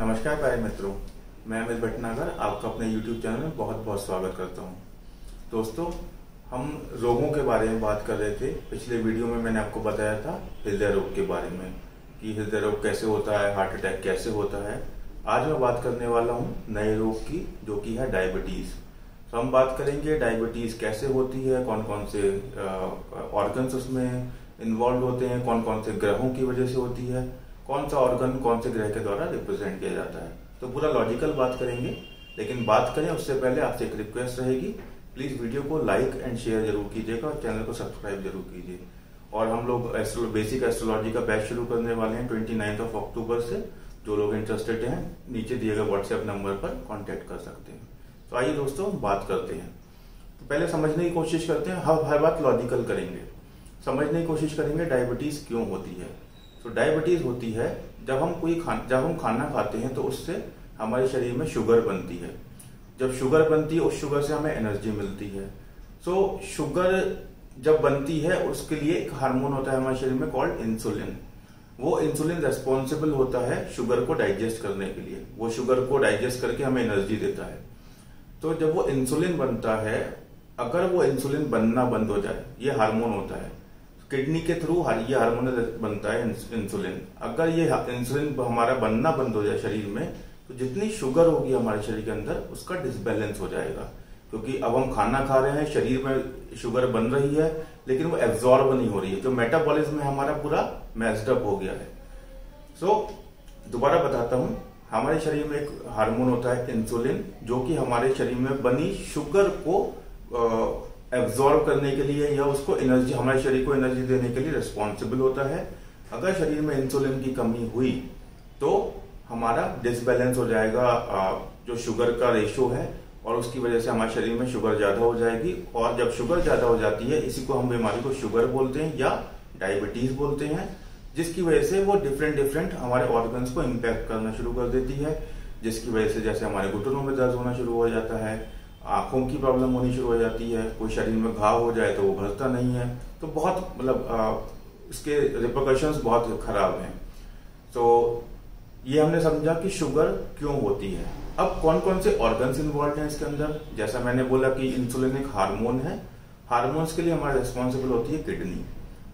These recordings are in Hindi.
नमस्कार प्यारे मित्रों, मैं अमित भटनागर आपका अपने YouTube चैनल में बहुत बहुत स्वागत करता हूं। दोस्तों, हम रोगों के बारे में बात कर रहे थे। पिछले वीडियो में मैंने आपको बताया था हृदय रोग के बारे में कि हृदय रोग कैसे होता है, हार्ट अटैक कैसे होता है। आज मैं बात करने वाला हूं नए रोग की, जो कि है डायबिटीज। तो हम बात करेंगे डायबिटीज कैसे होती है, कौन कौन से ऑर्गन्स उसमें इन्वॉल्व होते हैं, कौन कौन से ग्रहों की वजह से होती है, कौन सा ऑर्गन कौन से ग्रह के द्वारा रिप्रेजेंट किया जाता है। तो पूरा लॉजिकल बात करेंगे, लेकिन बात करें उससे पहले आपसे एक रिक्वेस्ट रहेगी, प्लीज वीडियो को लाइक एंड शेयर जरूर कीजिएगा और चैनल को सब्सक्राइब जरूर कीजिए। और हम लोग बेसिक एस्ट्रोलॉजी का बैच शुरू करने वाले हैं 29 अक्टूबर से। जो लोग इंटरेस्टेड हैं नीचे दिए गए व्हाट्सएप नंबर पर कॉन्टेक्ट कर सकते हैं। तो आइए दोस्तों बात करते हैं। तो पहले समझने की कोशिश करते हैं, हर बात लॉजिकल करेंगे, समझने की कोशिश करेंगे डायबिटीज क्यों होती है। तो डायबिटीज होती है जब हम खाना खाते हैं तो उससे हमारे शरीर में शुगर बनती है। जब शुगर बनती है उस शुगर से हमें एनर्जी मिलती है। सो शुगर जब बनती है उसके लिए एक हार्मोन होता है हमारे शरीर में कॉल्ड इंसुलिन। वो इंसुलिन रेस्पॉन्सिबल होता है शुगर को डाइजेस्ट करने के लिए। वो शुगर को डाइजेस्ट करके हमें एनर्जी देता है। तो जब वो इंसुलिन बनता है, अगर वो इंसुलिन बनना बंद हो जाए, ये हार्मोन होता है, किडनी के थ्रू ये हार्मोन बनता है इंसुलिन। अगर ये इंसुलिन हमारा बनना बंद हो जाए शरीर में, तो जितनी शुगर होगी हमारे शरीर के अंदर उसका डिसबैलेंस हो जाएगा। क्योंकि अब हम खाना खा रहे हैं, शरीर में शुगर बन रही है, लेकिन वो एब्जॉर्ब नहीं हो रही है। जो मेटाबॉलिज्म है हमारा पूरा मैस्ड अप हो गया है। दोबारा बताता हूं, हमारे शरीर में एक हार्मोन होता है इंसुलिन, जो कि हमारे शरीर में बनी शुगर को एब्जॉर्ब करने के लिए या उसको एनर्जी, हमारे शरीर को एनर्जी देने के लिए रिस्पॉन्सिबल होता है। अगर शरीर में इंसुलिन की कमी हुई तो हमारा डिसबैलेंस हो जाएगा जो शुगर का रेशो है, और उसकी वजह से हमारे शरीर में शुगर ज्यादा हो जाएगी। और जब शुगर ज्यादा हो जाती है, इसी को हम बीमारी को शुगर बोलते हैं या डायबिटीज बोलते हैं, जिसकी वजह से वो डिफरेंट हमारे ऑर्गन्स को इम्पैक्ट करना शुरू कर देती है। जिसकी वजह से जैसे हमारे घुटनों में दर्द होना शुरू हो जाता है, आंखों की प्रॉब्लम होनी शुरू हो जाती है, कोई शरीर में घाव हो जाए तो वो भरता नहीं है। तो बहुत इसके रिपरकशंस बहुत खराब हैं। तो ये हमने समझा कि शुगर क्यों होती है। अब कौन कौन से ऑर्गन्स इन्वॉल्व हैं इसके अंदर। जैसा मैंने बोला कि इंसुलिन एक हार्मोन है। हार्मोन्स के लिए हमारे रिस्पॉन्सिबल होती है किडनी।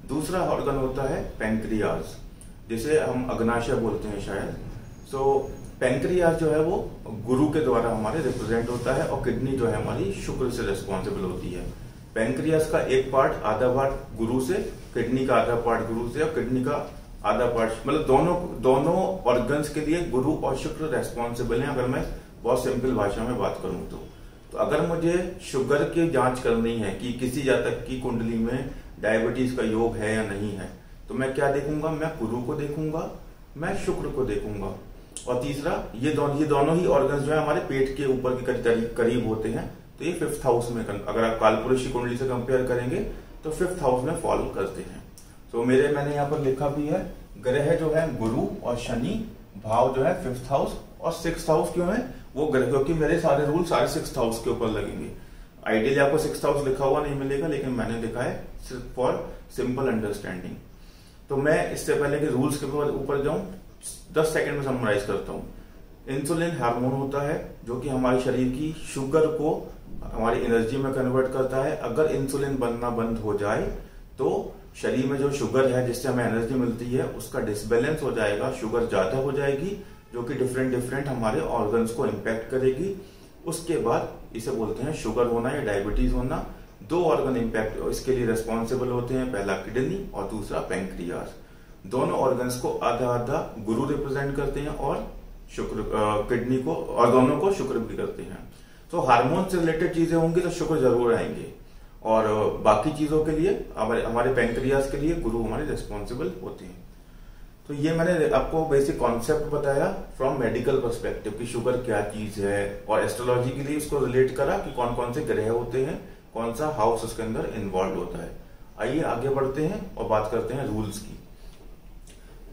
दूसरा ऑर्गन होता है पेंक्रियाज, जिसे हम अग्नाशय बोलते हैं शायद। पेंक्रियाज जो है वो गुरु के द्वारा हमारे रिप्रेजेंट होता है, और किडनी जो है हमारी शुक्र से रिस्पॉन्सिबल होती है। पेंक्रियाज का एक पार्ट, आधा पार्ट गुरु से, किडनी का आधा पार्ट गुरु से, और किडनी का आधा पार्ट, मतलब दोनों ऑर्गन्स के लिए गुरु और शुक्र रेस्पॉन्सिबल हैं। अगर मैं बहुत सिंपल भाषा में बात करूं तो अगर मुझे शुगर की जांच करनी है कि किसी जातक की कुंडली में डायबिटीज का योग है या नहीं है, तो मैं क्या देखूंगा? मैं गुरु को देखूंगा, मैं शुक्र को देखूंगा। और तीसरा, ये दोनों ही ऑर्गन्स जो है हमारे पेट के ऊपर के करीब होते हैं। तो ये 5th हाउस में, अगर आप कालपुरुष की कुंडली से कंपेयर करेंगे तो 5th हाउस में फॉलो करते हैं। तो मैंने यहाँ पर लिखा भी है, ग्रह जो है गुरु और शनि, भाव जो है 5th हाउस, और 6th हाउस क्यों है वो ग्रह, क्योंकि मेरे सारे रूल सारे 6th हाउस के ऊपर लगेंगे। आइडियली आपको 6th हाउस लिखा हुआ नहीं मिलेगा, लेकिन मैंने लिखा है सिर्फ फॉर सिंपल अंडरस्टैंडिंग। तो मैं इससे पहले कि रूल्स के ऊपर जाऊं, 10 सेकंड में समराइज करता हूं। इंसुलिन हार्मोन होता है जो कि हमारे शरीर की शुगर को हमारी एनर्जी में कन्वर्ट करता है। अगर इंसुलिन बनना बंद हो जाए तो शरीर में जो शुगर है जिससे हमें एनर्जी मिलती है उसका डिसबैलेंस हो जाएगा, शुगर ज्यादा हो जाएगी, जो कि डिफरेंट हमारे ऑर्गन्स को इम्पैक्ट करेगी। उसके बाद इसे बोलते हैं शुगर होना या डायबिटीज होना। 2 ऑर्गन इम्पैक्ट इसके लिए रेस्पॉन्सिबल होते हैं, पहला किडनी और दूसरा पेंक्रियाज। दोनों ऑर्गन्स को आधा आधा गुरु रिप्रेजेंट करते हैं और शुक्र किडनी को, और दोनों को शुक्र भी करते हैं। तो हार्मोन से रिलेटेड चीजें होंगी तो शुक्र जरूर आएंगे, और बाकी चीजों के लिए हमारे पेंक्रियाज के लिए गुरु हमारे रिस्पॉन्सिबल होते हैं। तो ये मैंने आपको बेसिक कॉन्सेप्ट बताया फ्रॉम मेडिकल पर्सपेक्टिव कि शुगर क्या चीज है, और एस्ट्रोलॉजी के लिए इसको रिलेट करा कि कौन कौन से ग्रह होते हैं, कौन सा हाउस उसके अंदर इन्वॉल्व होता है। आइए आगे बढ़ते हैं और बात करते हैं रूल्स की।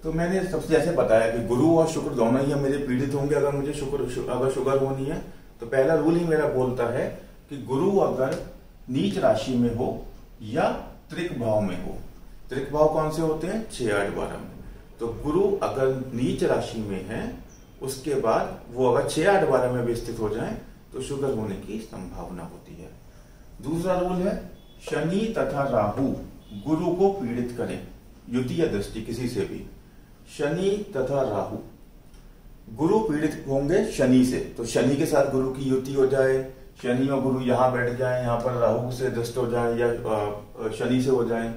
तो मैंने सबसे जैसे बताया कि गुरु और शुक्र दोनों ही मेरे पीड़ित होंगे अगर मुझे अगर शुगर होनी है। तो पहला रूल ही मेरा बोलता है कि गुरु अगर नीच राशि में हो या त्रिक भाव में हो। त्रिक भाव कौन से होते हैं? 6, 8, 12 में। तो गुरु अगर नीच राशि में है उसके बाद वो अगर 6, 8, 12 में भी स्थित हो जाए तो शुगर होने की संभावना होती है। दूसरा रूल है शनि तथा राहु गुरु को पीड़ित करें, युति या दृष्टि किसी से भी। शनि तथा राहु गुरु पीड़ित होंगे शनि से, तो शनि के साथ गुरु की युति हो जाए, शनि और गुरु यहां बैठ जाए, यहां पर राहु से दृष्ट हो जाए या शनि से हो जाए,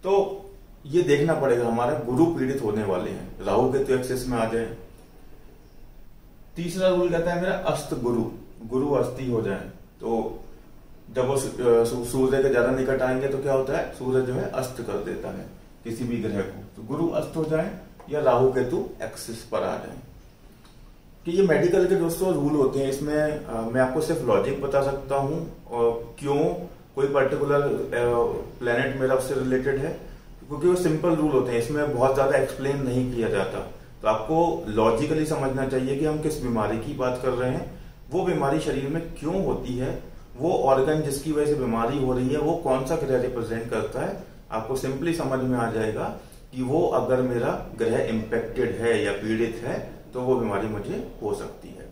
तो ये देखना पड़ेगा हमारा गुरु पीड़ित होने वाले हैं, राहु के तो एक्सेस में आ जाए। तीसरा रूल कहता है मेरा अस्त गुरु अस्थि हो जाए, तो जब वो सूर्य के ज्यादा निकट आएंगे तो क्या होता है, सूर्य जो है अस्त कर देता है किसी भी ग्रह को, तो गुरु अस्त हो जाए या राहु केतु एक्सिस पर आ जाए। कि ये मेडिकल के दोस्तों रूल होते हैं, इसमें मैं आपको सिर्फ लॉजिक बता सकता हूँ और क्यों कोई पर्टिकुलर प्लेनेट मेरा उससे रिलेटेड है, क्योंकि वो सिंपल रूल होते हैं, इसमें बहुत ज्यादा एक्सप्लेन नहीं किया जाता। तो आपको लॉजिकली समझना चाहिए कि हम किस बीमारी की बात कर रहे हैं, वो बीमारी शरीर में क्यों होती है, वो ऑर्गन जिसकी वजह से बीमारी हो रही है वो कौन सा ग्रह रिप्रेजेंट करता है, आपको सिंपली समझ में आ जाएगा कि वो अगर मेरा ग्रह इंपेक्टेड है या पीड़ित है तो वो बीमारी मुझे हो सकती है।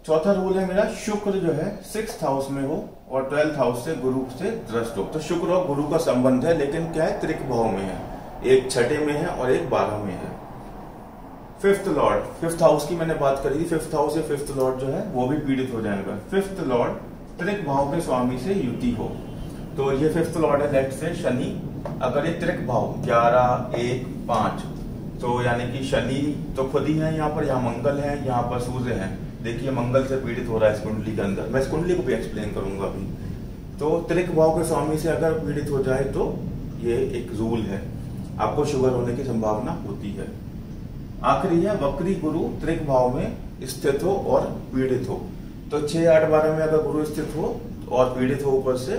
चौथा रूल है मेरा शुक्र जो है 6th हाउस में हो और 12th हाउस से गुरु से दृष्ट हो। तो शुक्र और गुरु का संबंध है, लेकिन क्या है, त्रिक भाव में है, एक 6ठे में है और एक 12 में है। 5th लॉर्ड, 5th हाउस की मैंने बात करी थी, 5th हाउस या 5th लॉर्ड जो है वो भी पीड़ित हो जाएगा। 5th लॉर्ड त्रिक भाव के स्वामी से युति हो, तो ये 5th लॉर्ड है लेफ्ट से शनि, अगर ये त्रिक भाव 11, 1, 5, तो यानी कि शनि तो खुद ही है यहाँ पर, यहाँ मंगल है, यहाँ पर सूर्य है, देखिए मंगल से पीड़ित हो रहा है इस कुंडली के अंदर, मैं इस कुंडली को भी एक्सप्लेन करूंगा अभी। तो त्रिक भाव के स्वामी से अगर पीड़ित हो जाए तो ये एक रूल है, आपको शुगर होने की संभावना होती है। आखिरी है वक्री गुरु त्रिक भाव में स्थित हो और पीड़ित हो, तो 6, 8, 12 में अगर गुरु स्थित हो और पीड़ित हो ऊपर से,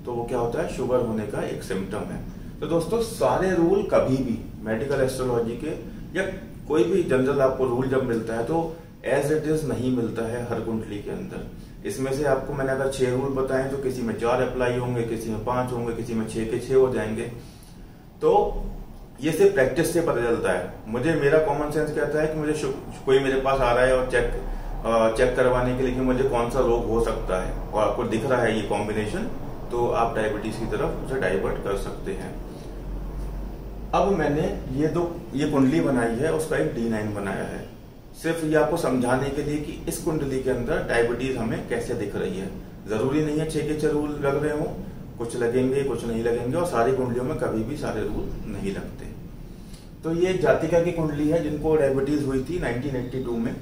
तो वो क्या होता है, शुगर होने का एक सिम्टम है। तो दोस्तों सारे रूल कभी भी मेडिकल एस्ट्रोलॉजी के या कोई भी जनरल आपको रूल जब मिलता है तो एज इट इज नहीं मिलता है हर कुंडली के अंदर। इसमें से आपको मैंने अगर 6 रूल बताए तो किसी में 4 अप्लाई होंगे, किसी में 5 होंगे, किसी में 6 के 6 हो जाएंगे। तो ये सिर्फ प्रैक्टिस से पता चलता है। मुझे मेरा कॉमन सेंस कहता है कि मुझे कोई मेरे पास आ रहा है और चेक करवाने के लिए कि मुझे कौन सा रोग हो सकता है और आपको दिख रहा है ये कॉम्बिनेशन, तो आप डायबिटीज की तरफ उसे डाइवर्ट कर सकते हैं। अब मैंने ये कुंडली बनाई है, उसका एक D9 बनाया है, सिर्फ ये आपको समझाने के लिए कि इस कुंडली के अंदर डायबिटीज हमें कैसे दिख रही है। जरूरी नहीं है 6 के 6 रूल लग रहे हो, कुछ लगेंगे कुछ नहीं लगेंगे, और सारी कुंडलियों में कभी भी सारे रूल नहीं लगते। तो ये जातिका की कुंडली है जिनको डायबिटीज हुई थी 1982 में।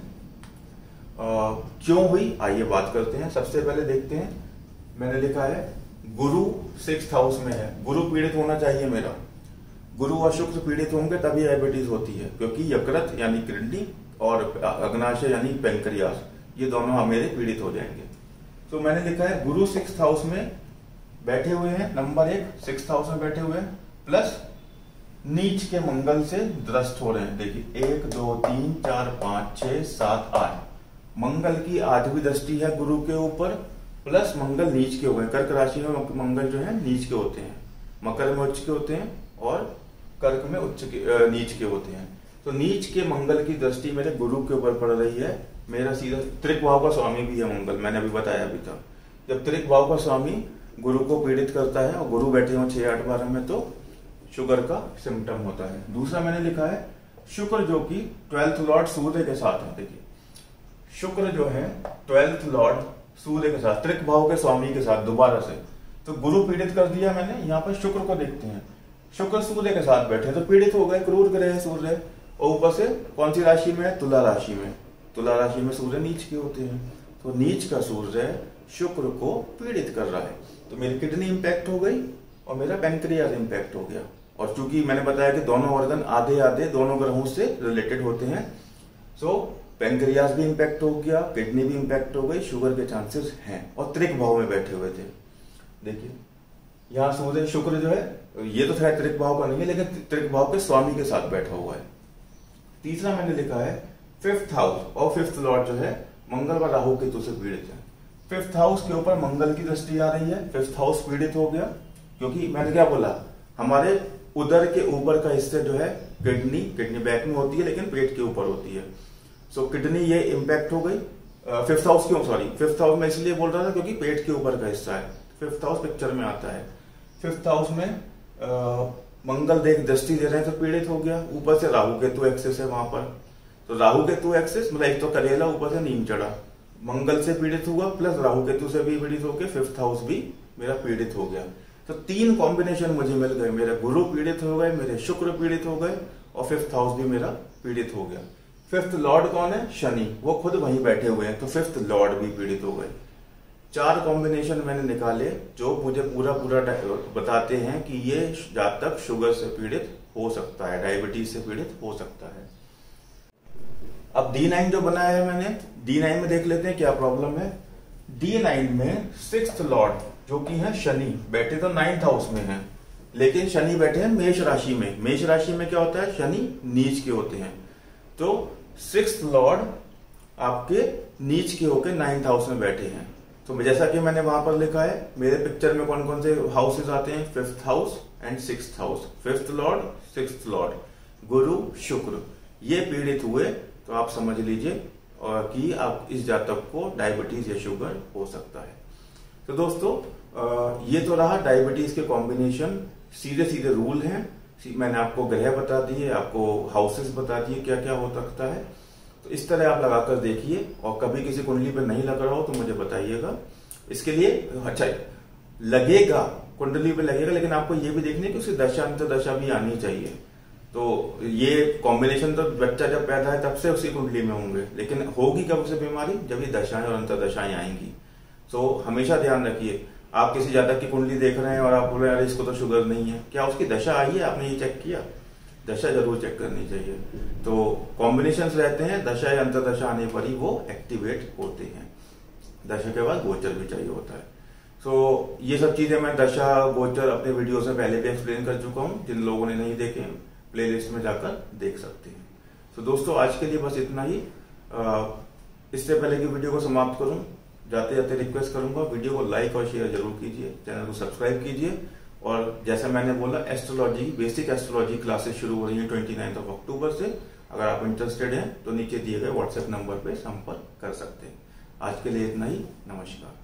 क्यों हुई आइए बात करते हैं। सबसे पहले देखते हैं, मैंने लिखा है गुरु 6th हाउस में है, गुरु पीड़ित होना चाहिए मेरा, गुरु और शुक्र पीड़ित होंगे तभी डायबिटीज होती है, क्योंकि यकृत यानी किडनी और अग्नाशय यानी पेंक्रियास, ये दोनों मेरे पीड़ित हो जाएंगे। तो मैंने लिखा है गुरु 6th हाउस में बैठे हुए हैं, नंबर 1 6th हाउस में बैठे हुए हैं, प्लस नीच के मंगल से दृष्ट हो रहे हैं। देखिए 1, 2, 3, 4, 5, 6, 7, 8 मंगल की 8वीं दृष्टि है गुरु के ऊपर, प्लस मंगल नीच के हो गए। कर्क राशि में मंगल जो है नीच के होते हैं, मकर में उच्च के होते हैं और कर्क में नीच के होते हैं। तो नीच के मंगल की दृष्टि मेरे गुरु के ऊपर पड़ रही है। मेरा सीधा त्रिक भाव का स्वामी भी है मंगल, मैंने अभी बताया अभी तक। जब त्रिक भाव का स्वामी गुरु को पीड़ित करता है और गुरु बैठे हो 6, 8, 12 में, तो शुगर का सिम्टम होता है। दूसरा मैंने लिखा है शुक्र जो कि 12th लॉर्ड सूर्य के साथ है। देखिए शुक्र जो है 12th लॉर्ड सूर्य के साथ, त्रिक भाव के स्वामी के साथ दोबारा से, तो गुरु पीड़ित कर दिया मैंने। यहाँ पर शुक्र को देखते हैं, शुक्र सूर्य के साथ बैठे तो पीड़ित हो गए, क्रूर ग्रह है सूर्य, और ऊपर से कौन सी राशि में है, तुला राशि में। तुला राशि में सूर्य नीच के होते हैं, तो नीच का सूर्य शुक्र को पीड़ित कर रहा है, तो मेरी किडनी इंपैक्ट हो गई और मेरा पेंक्रियास इंपैक्ट हो गया। और चूंकि मैंने बताया कि दोनों ऑर्गन आधे आधे दोनों ग्रहों से रिलेटेड होते हैं, सो पेंक्रियास भी इंपैक्ट हो गया, किडनी भी इंपैक्ट हो गई, शुगर के चांसेस हैं। और त्रिक भाव में बैठे हुए थे। देखिए यहाँ सूर्य शुक्र जो है, ये तो खैर त्रिक भाव का नहीं है, लेकिन त्रिक भाव के स्वामी के साथ बैठा हुआ है। तीसरा मैंने लिखा है 5th हाउस, और 5th लॉर्ड जो है मंगल व राहु केतु से पीड़ित है। 5th हाउस के ऊपर मंगल की दृष्टि आ रही है, 5th हाउस पीड़ित हो गया, क्योंकि मैंने क्या बोला, हमारे उदर के ऊपर का हिस्सा जो है किडनी बैक में होती है, लेकिन पेट के ऊपर होती है। सो किडनी ये इम्पैक्ट हो गई। फिफ्थ हाउस क्यों, सॉरी फिफ्थ हाउस में इसलिए बोल रहा था क्योंकि पेट के ऊपर का हिस्सा है, फिफ्थ हाउस पिक्चर में आता है। फिफ्थ हाउस में मंगल देख दृष्टि दे रहे हैं तो पीड़ित हो गया, ऊपर से राहु केतु एक्सेस है वहां पर, तो राहु केतु एक्सेस मतलब एक तो करेला ऊपर से नीम चढ़ा, मंगल से पीड़ित हुआ प्लस राहु केतु से भी पीड़ित होकर फिफ्थ हाउस भी मेरा पीड़ित हो गया। तो 3 कॉम्बिनेशन मुझे मिल गए, मेरे गुरु पीड़ित हो गए, मेरे शुक्र पीड़ित हो गए और फिफ्थ हाउस भी मेरा पीड़ित हो गया। फिफ्थ लॉर्ड कौन है, शनि, वो खुद वहीं बैठे हुए हैं, तो फिफ्थ लॉर्ड भी पीड़ित हो गए। 4 कॉम्बिनेशन मैंने निकाले जो मुझे पूरा बताते हैं कि ये जातक शुगर से पीड़ित हो सकता है, डायबिटीज से पीड़ित हो सकता है। अब D9 जो बनाया है मैंने, D9 में देख लेते हैं क्या प्रॉब्लम है। D9 में 6th लॉर्ड जो कि है शनि, बैठे तो 9th हाउस में है, लेकिन शनि बैठे हैं मेष राशि में। मेष राशि में क्या होता है, शनि नीच के होते हैं, तो 6th लॉर्ड आपके नीच के होके 9th हाउस में बैठे हैं। तो जैसा कि मैंने वहां पर लिखा है, मेरे पिक्चर में कौन कौन से हाउसेस आते हैं, 5th house and 6th house. 5th Lord 6th Lord गुरु शुक्र ये पीड़ित हुए, तो आप समझ लीजिए कि आप इस जातक को डायबिटीज या शुगर हो सकता है। तो दोस्तों ये तो रहा डायबिटीज के कॉम्बिनेशन, सीधे सीधे रूल हैं। मैंने आपको ग्रह बता दिए, आपको हाउसेस बता दिए क्या क्या हो सकता है, तो इस तरह आप लगाकर देखिए। और कभी किसी कुंडली पे नहीं लग रहा हो तो मुझे बताइएगा। इसके लिए अच्छा लगेगा, कुंडली पे लगेगा, लेकिन आपको ये भी देखना है कि उसकी दशा अंतर्दशा भी आनी चाहिए। तो ये कॉम्बिनेशन तो बच्चा जब पैदा है तब से उसी कुंडली में होंगे, लेकिन होगी कब उसे बीमारी, जब ये दशाएं और अंतर्दशाएं आएंगी। तो हमेशा ध्यान रखिए, आप किसी जातक की कुंडली देख रहे हैं और आप बोल रहे हैं यार इसको तो शुगर नहीं है, क्या उसकी दशा आई है, आपने ये चेक किया? दशा जरूर चेक करनी चाहिए। तो कॉम्बिनेशन रहते हैं, दशा या अंतर्दशा आने पर ही वो एक्टिवेट होते हैं। दशा के बाद गोचर भी चाहिए होता है। तो ये सब चीजें मैं दशा गोचर अपने वीडियो में पहले भी एक्सप्लेन कर चुका हूं, जिन लोगों ने नहीं देखे प्लेलिस्ट में जाकर देख सकते हैं। तो दोस्तों आज के लिए बस इतना ही। इससे पहले कि वीडियो को समाप्त करूं, जाते जाते रिक्वेस्ट करूंगा वीडियो को लाइक और शेयर जरूर कीजिए, चैनल को सब्सक्राइब कीजिए। और जैसा मैंने बोला, एस्ट्रोलॉजी बेसिक एस्ट्रोलॉजी क्लासेस शुरू हो रही है 29 अक्टूबर से। अगर आप इंटरेस्टेड हैं तो नीचे दिए गए व्हाट्सएप नंबर पे संपर्क कर सकते हैं। आज के लिए इतना ही, नमस्कार।